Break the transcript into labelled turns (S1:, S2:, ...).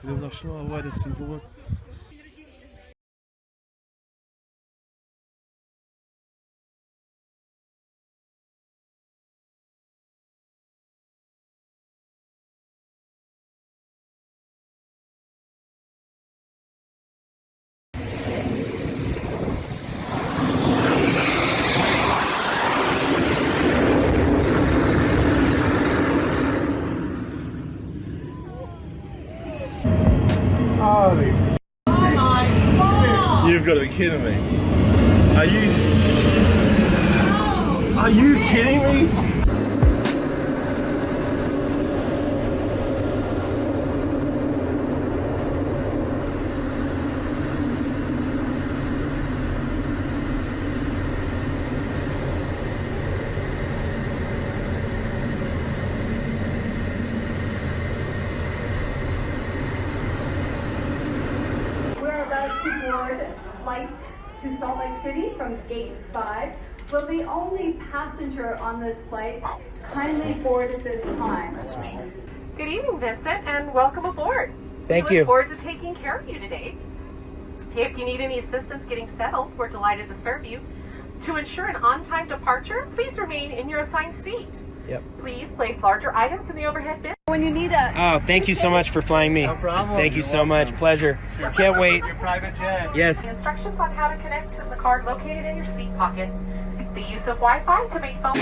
S1: Произошла авария с его. You've got to be kidding me. Are you kidding me?
S2: We're about to board flight to Salt Lake City from Gate 5. Will the only passenger on this flight kindly board at this time?
S3: That's me.
S4: Good evening, Vincent, and welcome aboard.
S3: Thank
S4: We
S3: you.
S4: look forward to taking care of you today. If you need any assistance getting settled, we're delighted to serve you. To ensure an on-time departure, please remain in your assigned seat.
S3: Yep.
S4: Please place larger items in the overhead bin.
S2: When you need a
S3: Oh, thank you so much for flying me.
S5: No problem.
S3: Thank you
S5: You're
S3: so much.
S5: welcome.
S3: Pleasure. Can't wait.
S5: Your private jet.
S3: Yes.
S4: The instructions on how to connect to the card located in your seat pocket. The use of Wi-Fi to make phone